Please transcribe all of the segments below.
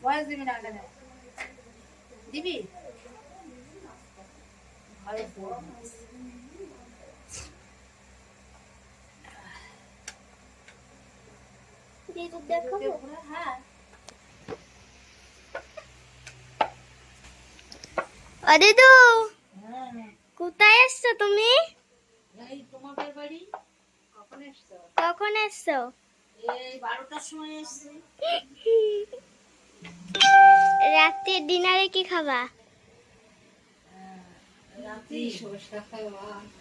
বয়স দিবি না কেন দিবি ঘরে হ্যাঁ দিদু কোথায় এসছো তুমি? এই তোমাদের বাড়ি কখন এসছো? কখন এসছো? এই 12টার সময় এসছি। রাতে ডিনারে কি খাবা?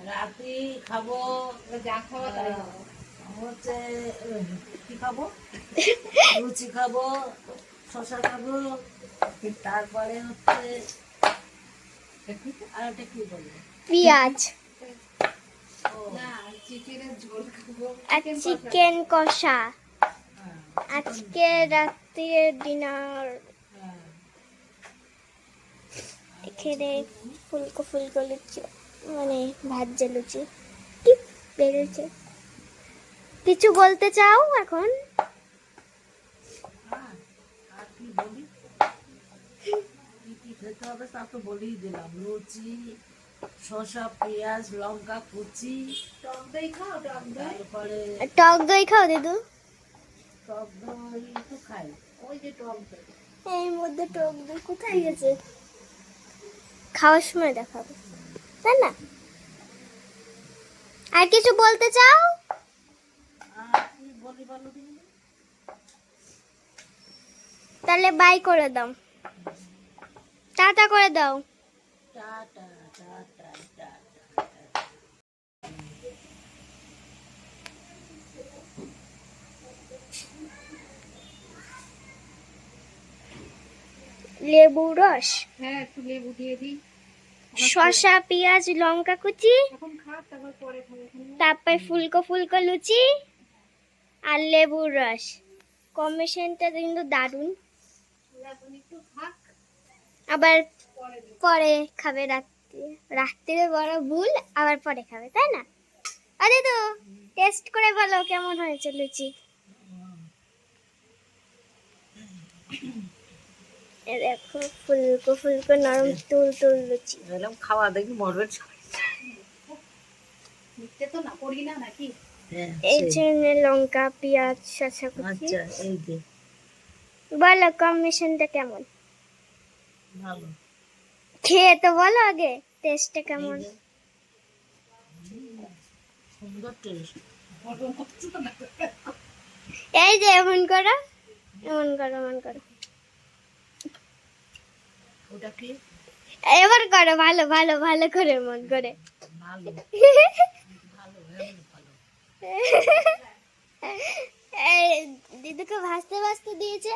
রাতে খাবো যা খাবো তাই হচ্ছে কি খাবো লুচি খাবো শসা খাবো তারপরে হচ্ছে আর একটা কি বলবো পেঁয়াজ না চিকেনের ঝোল খাবো আর চিকেন কষা। আজকে রাতে ডিনার এখানে ফুলকো ফুলকো লুচি মানে ভাজা লুচি কি বেড়েছে। কিছু বলতে চাও এখন? আর কি বলি কি কি খেতে হবে তা তো বলেই দিলাম লুচি শসা পেঁয়াজ লঙ্কা কুচি টক দই খাও টক দই তারপরে টক দই খাও দিদু? টক দই তো খাই ওই যে টক দই এই মধ্যে টক দই কোথায় গেছে? খাওয়ার সময় দেখাবো তাই না? আর কিছু বলতে চাও? আর কি বলি বলো দিন তাহলে বাই করে দাও, টাটা করে দাও। টাটা টাটা টাটা লেবু রস, হ্যাঁ একটু লেবু দিয়ে দিই শসা পেঁয়াজ লঙ্কা কুচি, এখন খা তারপর পরে খাবো তারপর ফুলকো ফুলকো লুচি আর লেবুর রস। কম্বিনেশনটা কিন্তু দারুণ। এখন একটু থাক আবার পরে দিই পরে খাবে রাত্রে, রাত্রে বড় ভুল, আবার পরে খাবে তাই না? আরে তো টেস্ট করে বলো কেমন হয়েছে লুচি। এ দেখো ফুলকো ফুলকো নরম তুল তুল লুচি। এরকম খাওয়া দেখি মরবে মিথ্যে তো না করি না নাকি এই জন্য লঙ্কা পেঁয়াজ শসা কুচি। আচ্ছা এই যে বলো কম্বিনেশনটা কেমন? ভালো খেয়ে তো বলো আগে টেস্টটা কেমন। সুন্দর টেস্ট এই যে এমন করো এমন করো এমন করো, ওটা কি এবার করো ভালো ভালো ভালো করে এমন করে। ভালো ভালো ভালো এই দিদিকে ভাজতে ভাজতে দিয়েছে,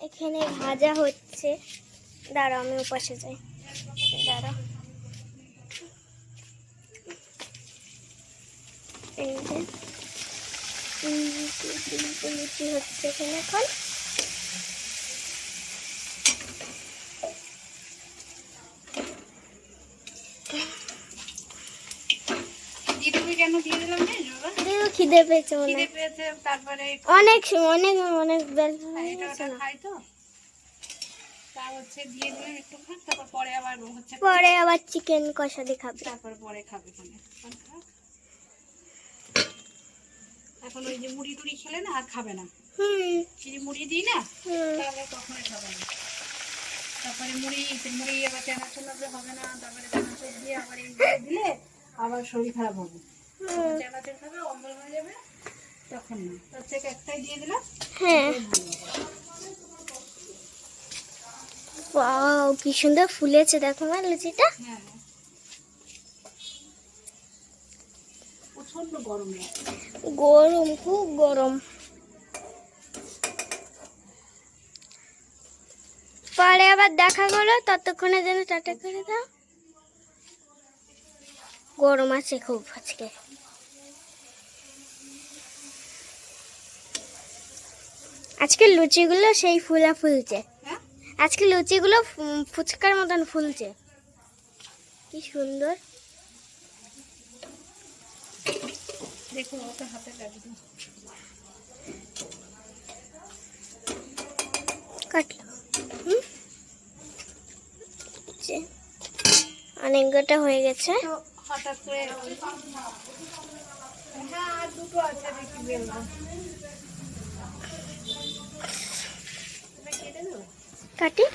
এখানে ভাজা হচ্ছে। দাঁড়াও আমি উপাসে যাই, দাঁড়াও। এই যে লুচি হচ্ছে এখানে এখন। দিদিকে কেন দিয়ে দিলাম দিদু খিদে পেয়েছে মনে খিদে হয়। পেয়েছে তারপরে অনেক অনেক অনেক বেল এটা ওটা খাই তো তা হচ্ছে দিয়ে দিলাম একটু খাক তারপর পরে আবার হচ্ছে পরে আবার চিকেন কষা দিয়ে খাবে। তারপর পরে খাবে কোনে এখন ওই যে মুড়ি টুড়ি খেলে না আর খাবে না চিনি মুড়ি দিই না তাহলে কখনোই খাবে না। তারপরে মুড়ি আবার চানাচুর লাগলে হবে না, তারপরে চানাচুর দিয়ে আবার এইগুলো দিলে আবার শরীর খারাপ হবে। চানাচুর খাবে অম্বল হয়ে যাবে তখন না, তার থেকে একটাই দিয়ে দিলাম। হ্যাঁ ওয়াও কি সুন্দর ফুলেছে দেখো না লুচিটা। হ্যাঁ প্রচন্ড গরম গরম খুব গরম। পরে আবার দেখা করো, ততক্ষণে যেন টাটা করে দাও। গরম আছে খুব আজকে। আজকে লুচিগুলো সেই ফুলা ফুলছে, আজকে লুচিগুলো ফুচকার মতন ফুলছে, কি সুন্দর। দেখো ওটা হাতে লাগিয়ে যে অনেক গোটা হয়ে গেছে। তো হঠাৎ করে হ্যাঁ আর দুটো আছে দেখি বেলবো। কাটি